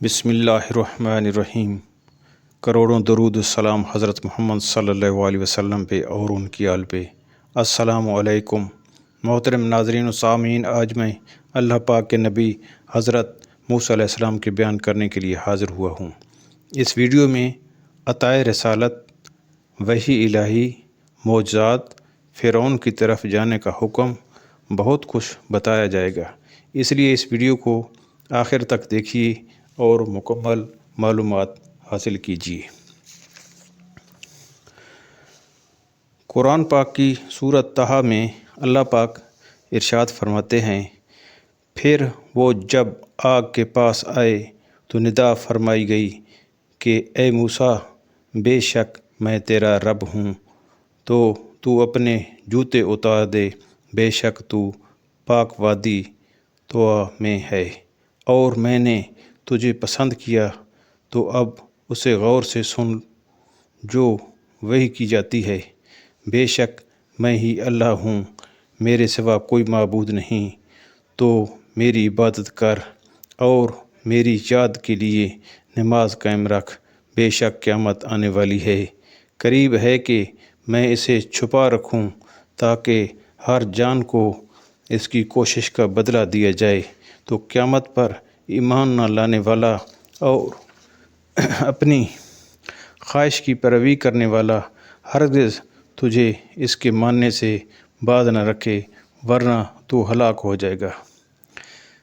بسم اللہ الرحمن الرحیم۔ کروڑوں درود السلام حضرت محمد صلی اللہ علیہ وسلم پہ اور ان کی آل پہ۔ السلام علیکم محترم ناظرین و سامعین، آج میں اللہ پاک کے نبی حضرت موسیٰ علیہ السلام کے بیان کرنے کے لیے حاضر ہوا ہوں۔ اس ویڈیو میں عطائے رسالت، وحی الہی، معجزات، فرعون کی طرف جانے کا حکم، بہت کچھ بتایا جائے گا، اس لیے اس ویڈیو کو آخر تک دیکھیے اور مکمل معلومات حاصل کیجیے۔ قرآن پاک کی سورۃ طٰہٰ میں اللہ پاک ارشاد فرماتے ہیں، پھر وہ جب آگ کے پاس آئے تو ندا فرمائی گئی کہ اے موسیٰ، بے شک میں تیرا رب ہوں، تو اپنے جوتے اتار دے، بے شک تو پاک وادی طویٰ میں ہے، اور میں نے تجھے پسند کیا، تو اب اسے غور سے سن جو وحی کی جاتی ہے۔ بے شک میں ہی اللہ ہوں، میرے سوا کوئی معبود نہیں، تو میری عبادت کر اور میری یاد کے لیے نماز قائم رکھ۔ بے شک قیامت آنے والی ہے، قریب ہے کہ میں اسے چھپا رکھوں تاکہ ہر جان کو اس کی کوشش کا بدلہ دیا جائے، تو قیامت پر ایمان نہ لانے والا اور اپنی خواہش کی پیروی کرنے والا ہرگز تجھے اس کے ماننے سے باز نہ رکھے، ورنہ تو ہلاک ہو جائے گا۔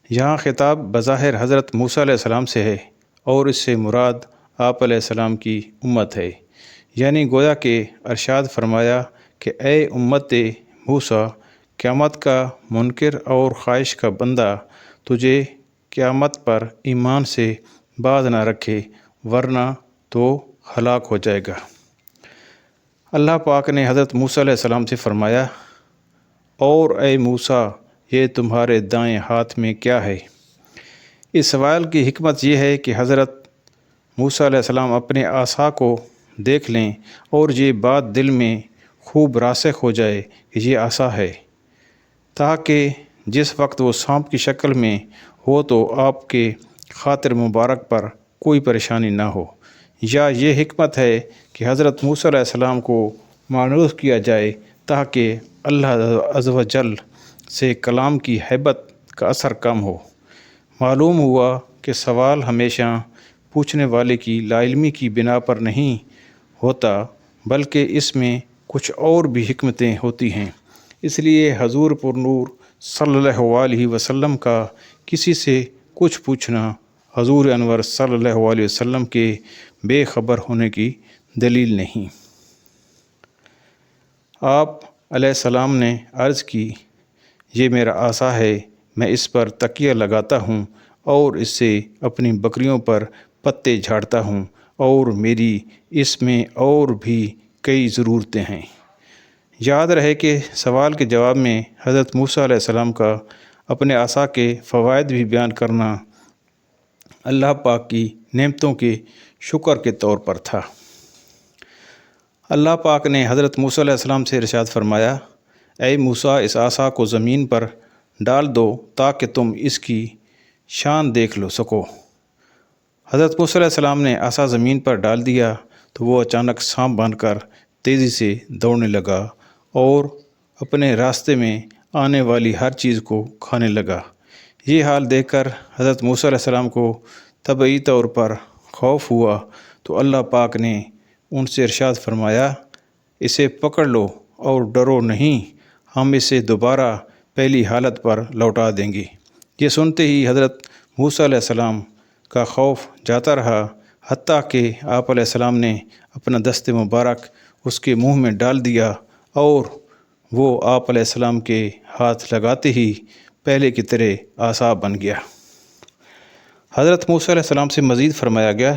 یہاں خطاب بظاہر حضرت موسیٰ علیہ السلام سے ہے، اور اس سے مراد آپ علیہ السلام کی امت ہے، یعنی گویا کہ ارشاد فرمایا کہ اے امت موسیٰ، قیامت کا منکر اور خواہش کا بندہ تجھے قیامت پر ایمان سے باز نہ رکھے، ورنہ تو ہلاک ہو جائے گا۔ اللہ پاک نے حضرت موسیٰ علیہ السلام سے فرمایا، اور اے موسیٰ، یہ تمہارے دائیں ہاتھ میں کیا ہے؟ اس سوال کی حکمت یہ ہے کہ حضرت موسیٰ علیہ السلام اپنے عصا کو دیکھ لیں اور یہ بات دل میں خوب راسخ ہو جائے کہ یہ عصا ہے، تاکہ جس وقت وہ سانپ کی شکل میں ہو تو آپ کے خاطر مبارک پر کوئی پریشانی نہ ہو، یا یہ حکمت ہے کہ حضرت موسیٰ علیہ السلام کو مانوس کیا جائے تاکہ اللہ عز و جل سے کلام کی ہیبت کا اثر کم ہو۔ معلوم ہوا کہ سوال ہمیشہ پوچھنے والے کی لا علمی کی بنا پر نہیں ہوتا، بلکہ اس میں کچھ اور بھی حکمتیں ہوتی ہیں۔ اس لیے حضور پر نور صلی اللہ علیہ وسلم کا کسی سے کچھ پوچھنا حضور انور صلی اللہ علیہ وسلم کے بے خبر ہونے کی دلیل نہیں۔ آپ علیہ السلام نے عرض کی، یہ میرا عصا ہے، میں اس پر تکیہ لگاتا ہوں اور اس سے اپنی بکریوں پر پتے جھاڑتا ہوں، اور میری اس میں اور بھی کئی ضرورتیں ہیں۔ یاد رہے کہ سوال کے جواب میں حضرت موسیٰ علیہ السلام کا اپنے عصا کے فوائد بھی بیان کرنا اللہ پاک کی نعمتوں کے شکر کے طور پر تھا۔ اللہ پاک نے حضرت موسیٰ علیہ السلام سے ارشاد فرمایا، اے موسیٰ، اس عصا کو زمین پر ڈال دو تاکہ تم اس کی شان دیکھ سکو۔ حضرت موسیٰ علیہ السلام نے عصا زمین پر ڈال دیا تو وہ اچانک سانپ بن کر تیزی سے دوڑنے لگا اور اپنے راستے میں آنے والی ہر چیز کو کھانے لگا۔ یہ حال دیکھ کر حضرت موسیٰ علیہ السلام کو طبعی طور پر خوف ہوا، تو اللہ پاک نے ان سے ارشاد فرمایا، اسے پکڑ لو اور ڈرو نہیں، ہم اسے دوبارہ پہلی حالت پر لوٹا دیں گے۔ یہ سنتے ہی حضرت موسیٰ علیہ السلام کا خوف جاتا رہا، حتیٰ کہ آپ علیہ السلام نے اپنا دست مبارک اس کے منہ میں ڈال دیا، اور وہ آپ علیہ السلام کے ہاتھ لگاتے ہی پہلے کی طرح عصا بن گیا۔ حضرت موسیٰ علیہ السلام سے مزید فرمایا گیا،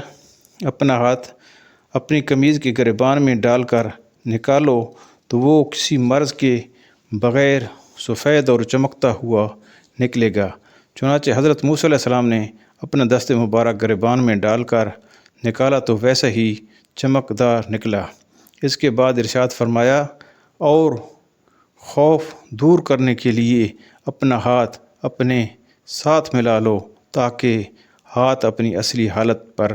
اپنا ہاتھ اپنی قمیض کے گریبان میں ڈال کر نکالو تو وہ کسی مرض کے بغیر سفید اور چمکتا ہوا نکلے گا۔ چنانچہ حضرت موسیٰ علیہ السلام نے اپنا دست مبارک گریبان میں ڈال کر نکالا تو ویسا ہی چمکدار نکلا۔ اس کے بعد ارشاد فرمایا، اور خوف دور کرنے کے لیے اپنا ہاتھ اپنے ساتھ ملا لو تاکہ ہاتھ اپنی اصلی حالت پر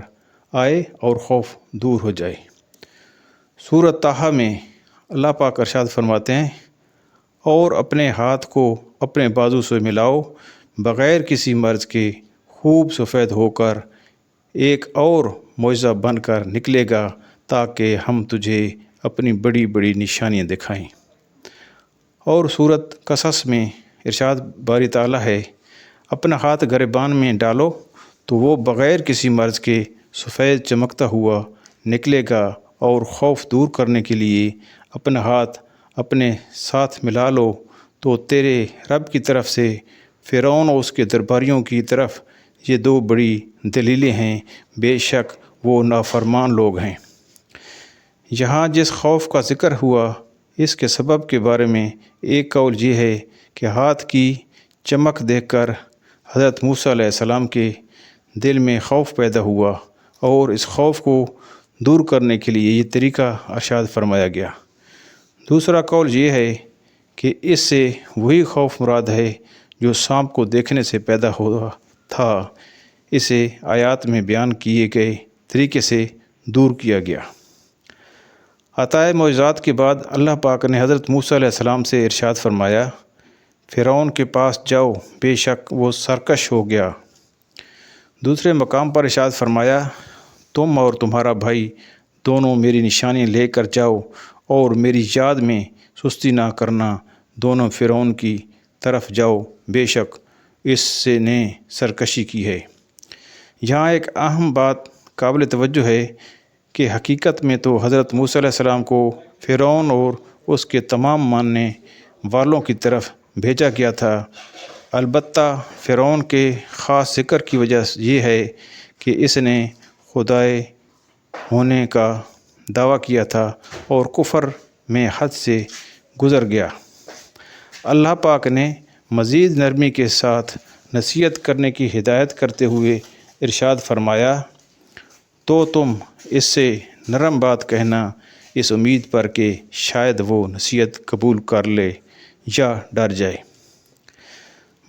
آئے اور خوف دور ہو جائے۔ سورۃ طٰہٰ میں اللہ پاک ارشاد فرماتے ہیں، اور اپنے ہاتھ کو اپنے بازو سے ملاؤ، بغیر کسی مرض کے خوب سفید ہو کر ایک اور معجزہ بن کر نکلے گا، تاکہ ہم تجھے اپنی بڑی بڑی نشانیاں دکھائیں۔ اور سورۃ قصص میں ارشاد باری تعالیٰ ہے، اپنا ہاتھ گریبان میں ڈالو تو وہ بغیر کسی مرض کے سفید چمکتا ہوا نکلے گا، اور خوف دور کرنے کے لیے اپنا ہاتھ اپنے ساتھ ملا لو تو تیرے رب کی طرف سے فرعون اور اس کے درباریوں کی طرف یہ دو بڑی دلیلیں ہیں، بے شک وہ نافرمان لوگ ہیں۔ یہاں جس خوف کا ذکر ہوا اس کے سبب کے بارے میں ایک قول یہ ہے کہ ہاتھ کی چمک دیکھ کر حضرت موسیٰ علیہ السلام کے دل میں خوف پیدا ہوا، اور اس خوف کو دور کرنے کے لیے یہ طریقہ ارشاد فرمایا گیا۔ دوسرا قول یہ ہے کہ اس سے وہی خوف مراد ہے جو سانپ کو دیکھنے سے پیدا ہوا تھا، اسے آیات میں بیان کیے گئے طریقے سے دور کیا گیا۔ عطائے معجزات کے بعد اللہ پاک نے حضرت موسیٰ علیہ السلام سے ارشاد فرمایا، فرعون کے پاس جاؤ، بے شک وہ سرکش ہو گیا۔ دوسرے مقام پر ارشاد فرمایا، تم اور تمہارا بھائی دونوں میری نشانیاں لے کر جاؤ، اور میری یاد میں سستی نہ کرنا، دونوں فرعون کی طرف جاؤ، بے شک اس سے نے سرکشی کی ہے۔ یہاں ایک اہم بات قابل توجہ ہے کہ حقیقت میں تو حضرت موسیٰ علیہ السلام کو فرعون اور اس کے تمام ماننے والوں کی طرف بھیجا گیا تھا، البتہ فرعون کے خاص ذکر کی وجہ یہ ہے کہ اس نے خدائے ہونے کا دعویٰ کیا تھا اور کفر میں حد سے گزر گیا۔ اللہ پاک نے مزید نرمی کے ساتھ نصیحت کرنے کی ہدایت کرتے ہوئے ارشاد فرمایا، تو تم اس سے نرم بات کہنا، اس امید پر کہ شاید وہ نصیحت قبول کر لے یا ڈر جائے۔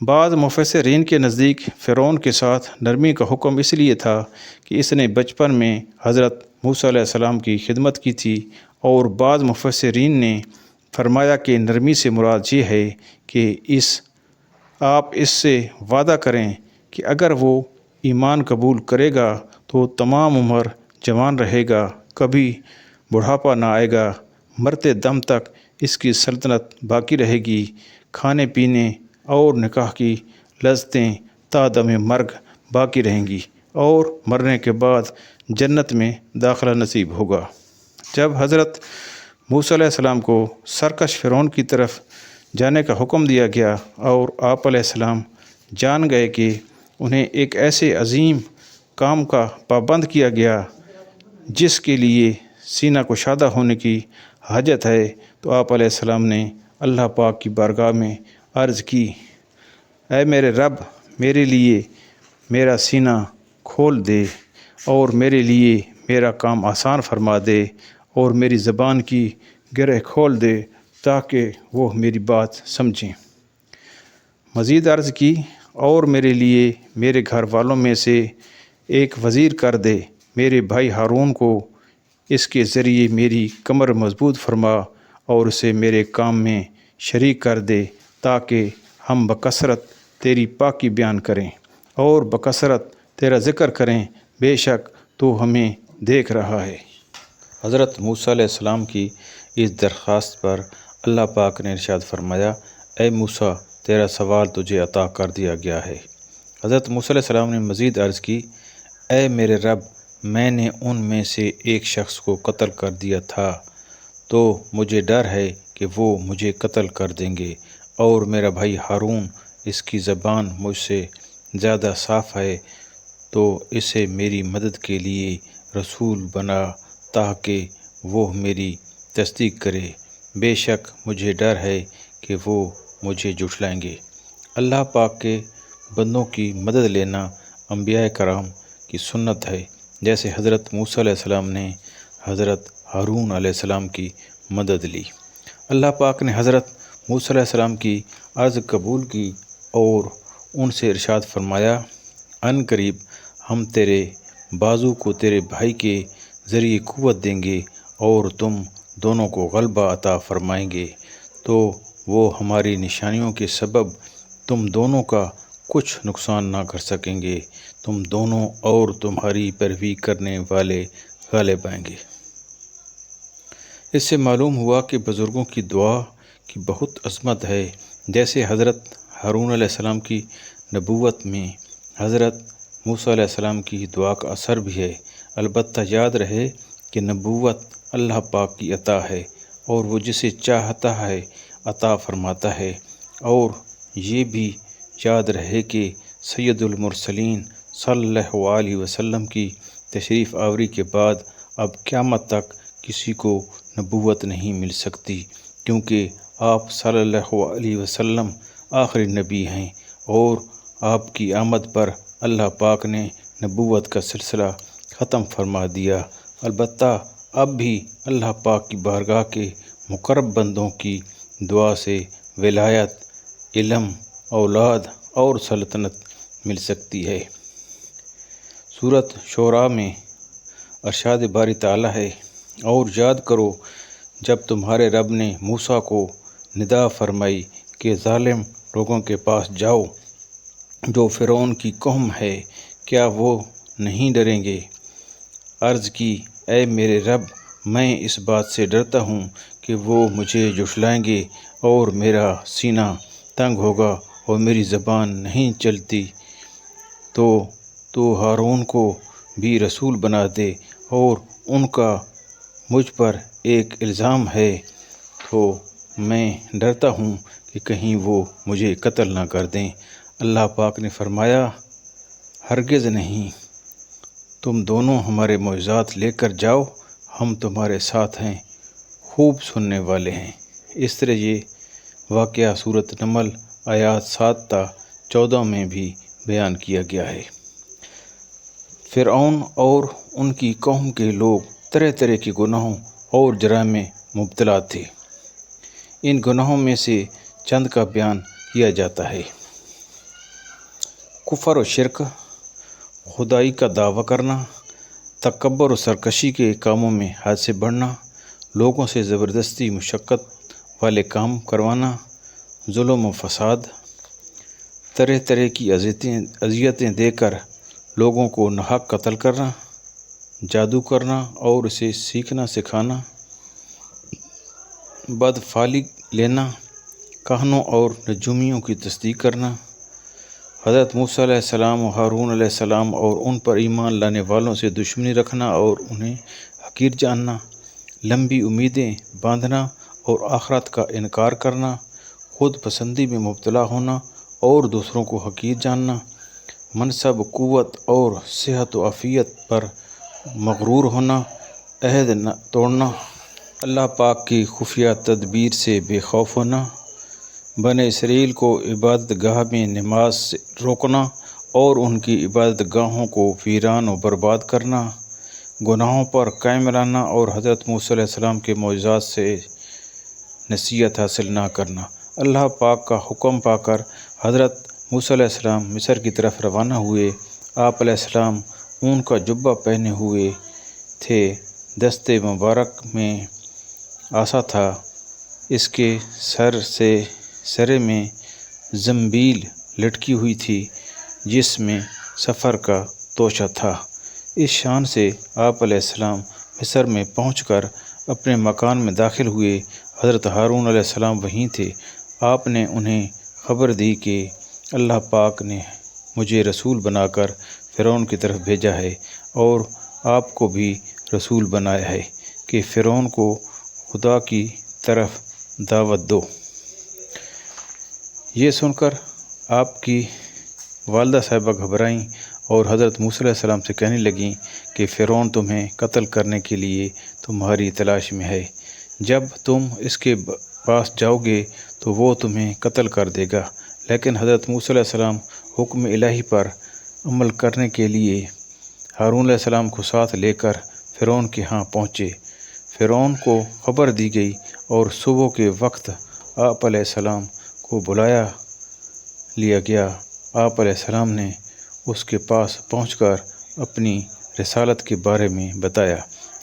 بعض مفسرین کے نزدیک فرعون کے ساتھ نرمی کا حکم اس لیے تھا کہ اس نے بچپن میں حضرت موسیٰ علیہ السلام کی خدمت کی تھی، اور بعض مفسرین نے فرمایا کہ نرمی سے مراد یہ ہے کہ آپ اس سے وعدہ کریں کہ اگر وہ ایمان قبول کرے گا تو تمام عمر جوان رہے گا، کبھی بڑھاپا نہ آئے گا، مرتے دم تک اس کی سلطنت باقی رہے گی، کھانے پینے اور نکاح کی لذتیں تا دم مرگ باقی رہیں گی، اور مرنے کے بعد جنت میں داخلہ نصیب ہوگا۔ جب حضرت موسیٰ علیہ السلام کو سرکش فرعون کی طرف جانے کا حکم دیا گیا اور آپ علیہ السلام جان گئے کہ انہیں ایک ایسے عظیم کام کا پابند کیا گیا جس کے لیے سینہ کشادہ ہونے کی حاجت ہے، تو آپ علیہ السلام نے اللہ پاک کی بارگاہ میں عرض کی، اے میرے رب، میرے لیے میرا سینہ کھول دے، اور میرے لیے میرا کام آسان فرما دے، اور میری زبان کی گرہ کھول دے تاکہ وہ میری بات سمجھیں۔ مزید عرض کی، اور میرے لیے میرے گھر والوں میں سے ایک وزیر کر دے، میرے بھائی ہارون کو اس کے ذریعے میری کمر مضبوط فرما، اور اسے میرے کام میں شریک کر دے، تاکہ ہم بکثرت تیری پاکی بیان کریں اور بکثرت تیرا ذکر کریں، بے شک تو ہمیں دیکھ رہا ہے۔ حضرت موسیٰ علیہ السلام کی اس درخواست پر اللہ پاک نے ارشاد فرمایا، اے موسیٰ، تیرا سوال تجھے عطا کر دیا گیا ہے۔ حضرت موسیٰ علیہ السلام نے مزید عرض کی، اے میرے رب، میں نے ان میں سے ایک شخص کو قتل کر دیا تھا، تو مجھے ڈر ہے کہ وہ مجھے قتل کر دیں گے، اور میرا بھائی ہارون، اس کی زبان مجھ سے زیادہ صاف ہے، تو اسے میری مدد کے لیے رسول بنا تاکہ وہ میری تصدیق کرے، بے شک مجھے ڈر ہے کہ وہ مجھے جھٹلائیں گے۔ اللہ پاک کے بندوں کی مدد لینا انبیاء کرام کی سنت ہے، جیسے حضرت موسیٰ علیہ السلام نے حضرت ہارون علیہ السلام کی مدد لی۔ اللہ پاک نے حضرت موسیٰ علیہ السلام کی عرض قبول کی اور ان سے ارشاد فرمایا، ان قریب ہم تیرے بازو کو تیرے بھائی کے ذریعے قوت دیں گے اور تم دونوں کو غلبہ عطا فرمائیں گے، تو وہ ہماری نشانیوں کے سبب تم دونوں کا کچھ نقصان نہ کر سکیں گے، تم دونوں اور تمہاری پیروی کرنے والے غالب آئیں گے۔ اس سے معلوم ہوا کہ بزرگوں کی دعا کی بہت عظمت ہے، جیسے حضرت ہارون علیہ السلام کی نبوت میں حضرت موسیٰ علیہ السلام کی دعا کا اثر بھی ہے۔ البتہ یاد رہے کہ نبوت اللہ پاک کی عطا ہے اور وہ جسے چاہتا ہے عطا فرماتا ہے، اور یہ بھی یاد رہے کہ سید المرسلین صلی اللہ علیہ وسلم کی تشریف آوری کے بعد اب قیامت تک کسی کو نبوت نہیں مل سکتی، کیونکہ آپ صلی اللہ علیہ وسلم آخری نبی ہیں، اور آپ کی آمد پر اللہ پاک نے نبوت کا سلسلہ ختم فرما دیا۔ البتہ اب بھی اللہ پاک کی بارگاہ کے مقرب بندوں کی دعا سے ولایت، علم، اولاد اور سلطنت مل سکتی ہے۔ سورۃ شعراء میں ارشاد باری تعالیٰ ہے، اور یاد کرو جب تمہارے رب نے موسیٰ کو ندا فرمائی کہ ظالم لوگوں کے پاس جاؤ جو فرعون کی قوم ہے، کیا وہ نہیں ڈریں گے؟ عرض کی، اے میرے رب، میں اس بات سے ڈرتا ہوں کہ وہ مجھے جھٹلائیں گے اور میرا سینہ تنگ ہوگا اور میری زبان نہیں چلتی، تو ہارون کو بھی رسول بنا دے، اور ان کا مجھ پر ایک الزام ہے، تو میں ڈرتا ہوں کہ کہیں وہ مجھے قتل نہ کر دیں۔ اللہ پاک نے فرمایا، ہرگز نہیں، تم دونوں ہمارے معجزات لے کر جاؤ، ہم تمہارے ساتھ ہیں، خوب سننے والے ہیں۔ اس طرح یہ واقعہ سورۃ نمل آیات 7 تا 14 میں بھی بیان کیا گیا ہے۔ فرعون اور ان کی قوم کے لوگ طرح طرح کے گناہوں اور جرائم میں مبتلا تھے۔ ان گناہوں میں سے چند کا بیان کیا جاتا ہے۔ کفر و شرک، خدائی کا دعویٰ کرنا، تکبر و سرکشی کے کاموں میں حد سے بڑھنا، لوگوں سے زبردستی مشقت والے کام کروانا، ظلم و فساد، طرح طرح کی اذیتیں دے کر لوگوں کو ناحق قتل کرنا، جادو کرنا اور اسے سیکھنا سکھانا، بد فعلی لینا، کہنوں اور نجومیوں کی تصدیق کرنا، حضرت موسیٰ علیہ السلام و ہارون علیہ السلام اور ان پر ایمان لانے والوں سے دشمنی رکھنا اور انہیں حقیر جاننا، لمبی امیدیں باندھنا اور آخرت کا انکار کرنا، خود پسندی میں مبتلا ہونا اور دوسروں کو حقیر جاننا، منصب، قوت اور صحت و عافیت پر مغرور ہونا، عہد نہ توڑنا، اللہ پاک کی خفیہ تدبیر سے بے خوف ہونا، بنی اسرائیل کو عبادت گاہ میں نماز سے روکنا اور ان کی عبادت گاہوں کو ویران و برباد کرنا، گناہوں پر قائم رہنا اور حضرت موسیٰ علیہ السلام کے معجزات سے نصیحت حاصل نہ کرنا۔ اللہ پاک کا حکم پا کر حضرت موسیٰ علیہ السلام مصر کی طرف روانہ ہوئے۔ آپ علیہ السلام اون کا جبہ پہنے ہوئے تھے، دست مبارک میں عصا تھا، اس کے سرے میں زنبیل لٹکی ہوئی تھی جس میں سفر کا توشہ تھا۔ اس شان سے آپ علیہ السلام مصر میں پہنچ کر اپنے مکان میں داخل ہوئے۔ حضرت ہارون علیہ السلام وہیں تھے۔ آپ نے انہیں خبر دی کہ اللہ پاک نے مجھے رسول بنا کر فرعون کی طرف بھیجا ہے، اور آپ کو بھی رسول بنایا ہے کہ فرعون کو خدا کی طرف دعوت دو۔ یہ سن کر آپ کی والدہ صاحبہ گھبرائیں اور حضرت موسیٰ علیہ السلام سے کہنے لگیں کہ فرعون تمہیں قتل کرنے کے لیے تمہاری تلاش میں ہے، جب تم اس کے پاس جاؤ گے تو وہ تمہیں قتل کر دے گا۔ لیکن حضرت موسیٰ علیہ السلام حکم الہی پر عمل کرنے کے لیے ہارون علیہ السلام کو ساتھ لے کر فرعون کے ہاں پہنچے۔ فرعون کو خبر دی گئی اور صبح کے وقت آپ علیہ السلام کو بلایا لیا گیا۔ آپ علیہ السلام نے اس کے پاس پہنچ کر اپنی رسالت کے بارے میں بتایا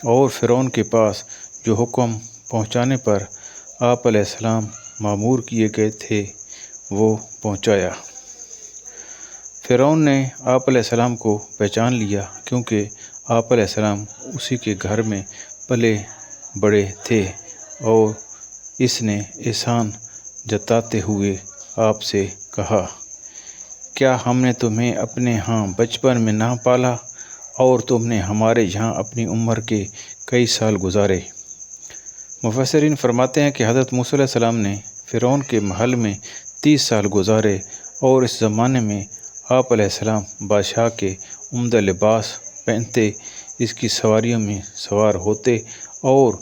اور فرعون کے پاس جو حکم پہنچانے پر آپ علیہ السلام مامور کیے گئے تھے وہ پہنچایا۔ فرعون نے آپ علیہ السلام کو پہچان لیا کیونکہ آپ علیہ السلام اسی کے گھر میں پلے بڑے تھے، اور اس نے احسان جتاتے ہوئے آپ سے کہا، کیا ہم نے تمہیں اپنے ہاں بچپن میں نہ پالا اور تم نے ہمارے یہاں اپنی عمر کے کئی سال گزارے؟ مفسرین فرماتے ہیں کہ حضرت موسیٰ علیہ السلام نے فرعون کے محل میں 30 سال گزارے، اور اس زمانے میں آپ علیہ السلام بادشاہ کے عمدہ لباس پہنتے، اس کی سواریوں میں سوار ہوتے اور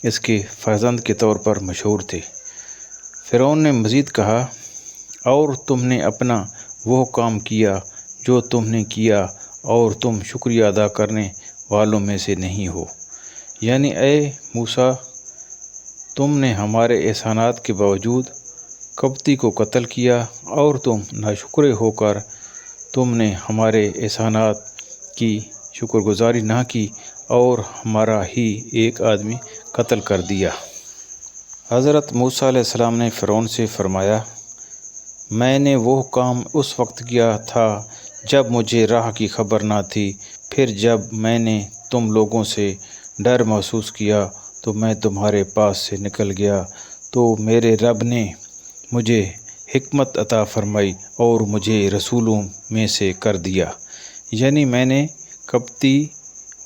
اس کے فرزند کے طور پر مشہور تھے۔ فرعون نے مزید کہا، اور تم نے اپنا وہ کام کیا جو تم نے کیا اور تم شکریہ ادا کرنے والوں میں سے نہیں ہو، یعنی اے موسیٰ، تم نے ہمارے احسانات کے باوجود قبطی کو قتل کیا، اور تم ناشکر ہو کر تم نے ہمارے احسانات کی شکر گزاری نہ کی اور ہمارا ہی ایک آدمی قتل کر دیا۔ حضرت موسیٰ علیہ السلام نے فرعون سے فرمایا، میں نے وہ کام اس وقت کیا تھا جب مجھے راہ کی خبر نہ تھی، پھر جب میں نے تم لوگوں سے ڈر محسوس کیا تو میں تمہارے پاس سے نکل گیا، تو میرے رب نے مجھے حکمت عطا فرمائی اور مجھے رسولوں میں سے کر دیا۔ یعنی میں نے قبطی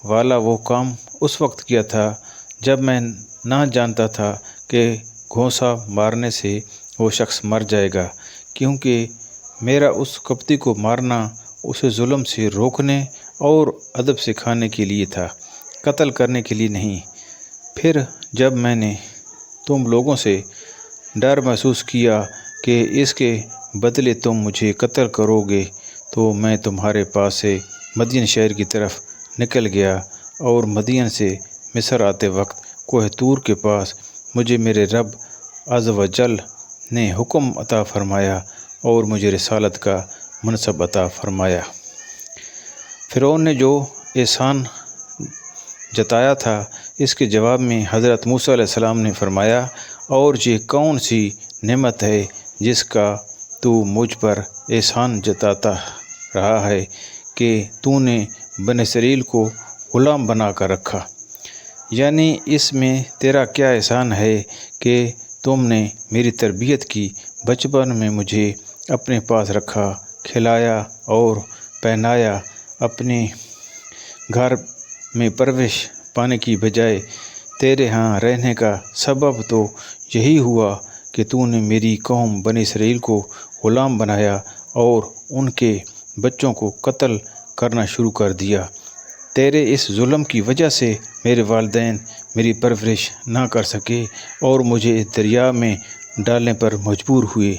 والا وہ کام اس وقت کیا تھا جب میں نہ جانتا تھا کہ گھونسا مارنے سے وہ شخص مر جائے گا، کیونکہ میرا اس قبطی کو مارنا اسے ظلم سے روکنے اور ادب سکھانے کے لیے تھا، قتل کرنے کے لیے نہیں۔ پھر جب میں نے تم لوگوں سے ڈر محسوس کیا کہ اس کے بدلے تم مجھے قتل کرو گے، تو میں تمہارے پاس سے مدین شہر کی طرف نکل گیا، اور مدین سے مصر آتے وقت کوہ طور کے پاس مجھے میرے رب عز و جل نے حکم عطا فرمایا اور مجھے رسالت کا منصب عطا فرمایا۔ فرعون نے جو احسان جتایا تھا اس کے جواب میں حضرت موسیٰ علیہ السلام نے فرمایا، اور یہ کون سی نعمت ہے جس کا تو مجھ پر احسان جتاتا رہا ہے کہ تو نے بنی اسرائیل کو غلام بنا کر رکھا؟ یعنی اس میں تیرا کیا احسان ہے کہ تم نے میری تربیت کی، بچپن میں مجھے اپنے پاس رکھا، کھلایا اور پہنایا، اپنے گھر میں پرورش پانے کی بجائے تیرے ہاں رہنے کا سبب تو یہی ہوا کہ تو نے میری قوم بنی اسرائیل کو غلام بنایا اور ان کے بچوں کو قتل کرنا شروع کر دیا۔ تیرے اس ظلم کی وجہ سے میرے والدین میری پرورش نہ کر سکے اور مجھے دریا میں ڈالنے پر مجبور ہوئے۔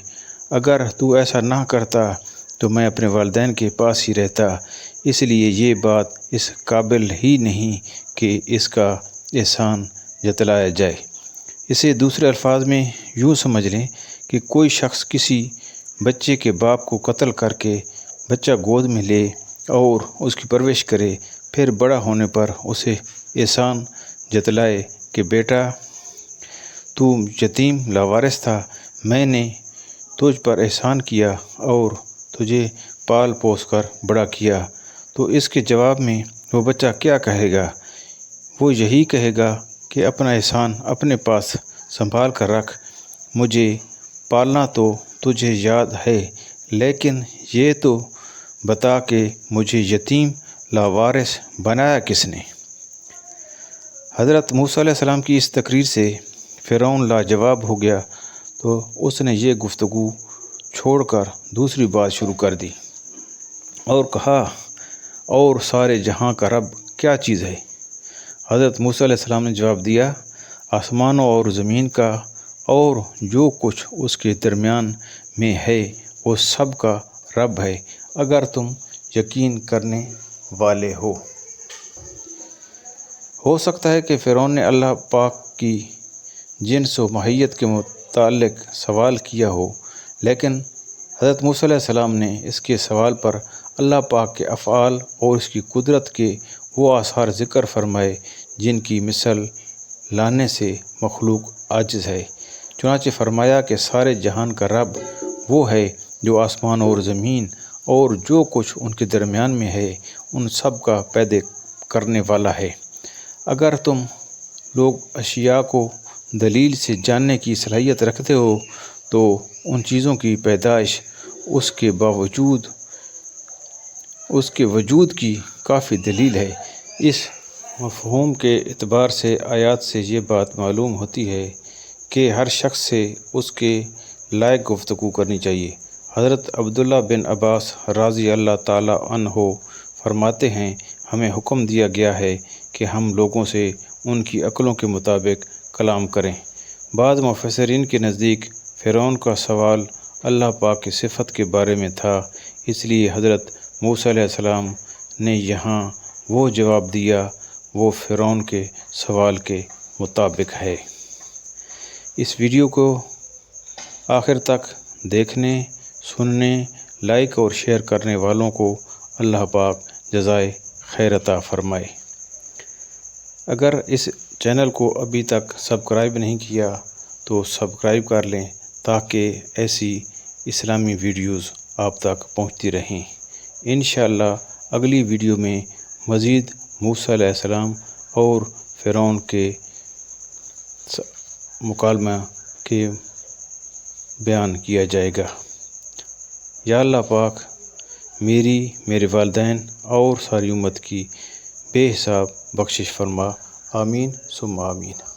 اگر تو ایسا نہ کرتا تو میں اپنے والدین کے پاس ہی رہتا، اس لیے یہ بات اس قابل ہی نہیں کہ اس کا احسان جتلایا جائے۔ اسے دوسرے الفاظ میں یوں سمجھ لیں کہ کوئی شخص کسی بچے کے باپ کو قتل کر کے بچہ گود میں لے اور اس کی پرورش کرے، پھر بڑا ہونے پر اسے احسان جتلائے کہ بیٹا تو یتیم لاوارث تھا، میں نے تجھ پر احسان کیا اور تجھے پال پوس کر بڑا کیا، تو اس کے جواب میں وہ بچہ کیا کہے گا؟ وہ یہی کہے گا کہ اپنا احسان اپنے پاس سنبھال کر رکھ، مجھے پالنا تو تجھے یاد ہے، لیکن یہ تو بتا کہ مجھے یتیم لاوارث بنایا کس نے؟ حضرت موسیٰ علیہ السلام کی اس تقریر سے فرعون لاجواب ہو گیا، تو اس نے یہ گفتگو چھوڑ کر دوسری بات شروع کر دی اور کہا، اور سارے جہاں کا رب کیا چیز ہے؟ حضرت موسیٰ علیہ السلام نے جواب دیا، آسمانوں اور زمین کا اور جو کچھ اس کے درمیان میں ہے وہ سب کا رب ہے، اگر تم یقین کرنے والے ہو۔ ہو سکتا ہے کہ فرعون نے اللہ پاک کی جنس و ماہیت کے متعلق سوال کیا ہو، لیکن حضرت موسیٰ علیہ السلام نے اس کے سوال پر اللہ پاک کے افعال اور اس کی قدرت کے وہ آثار ذکر فرمائے جن کی مثل لانے سے مخلوق عاجز ہے۔ چنانچہ فرمایا کہ سارے جہان کا رب وہ ہے جو آسمان اور زمین اور جو کچھ ان کے درمیان میں ہے ان سب کا پیدا کرنے والا ہے۔ اگر تم لوگ اشیاء کو دلیل سے جاننے کی صلاحیت رکھتے ہو تو ان چیزوں کی پیدائش اس کے وجود کی کافی دلیل ہے۔ اس مفہوم کے اعتبار سے آیات سے یہ بات معلوم ہوتی ہے کہ ہر شخص سے اس کے لائق گفتگو کرنی چاہیے۔ حضرت عبداللہ بن عباس رضی اللہ تعالیٰ عنہ فرماتے ہیں، ہمیں حکم دیا گیا ہے کہ ہم لوگوں سے ان کی عقلوں کے مطابق کلام کریں۔ بعض مفسرین کے نزدیک فرعون کا سوال اللہ پاک کی صفت کے بارے میں تھا، اس لیے حضرت موسیٰ علیہ السلام نے یہاں وہ جواب دیا وہ فرعون کے سوال کے مطابق ہے۔ اس ویڈیو کو آخر تک دیکھنے، سننے، لائک اور شیئر کرنے والوں کو اللہ پاک جزائے خیر عطا فرمائے۔ اگر اس چینل کو ابھی تک سبسکرائب نہیں کیا تو سبسکرائب کر لیں تاکہ ایسی اسلامی ویڈیوز آپ تک پہنچتی رہیں۔ انشاءاللہ اگلی ویڈیو میں مزید موسیٰ علیہ السلام اور فرعون کے مکالمہ کے بیان کیا جائے گا۔ یا اللہ پاک میری، میرے والدین اور ساری امت کی بے حساب بخشش فرما، آمین ثم آمین۔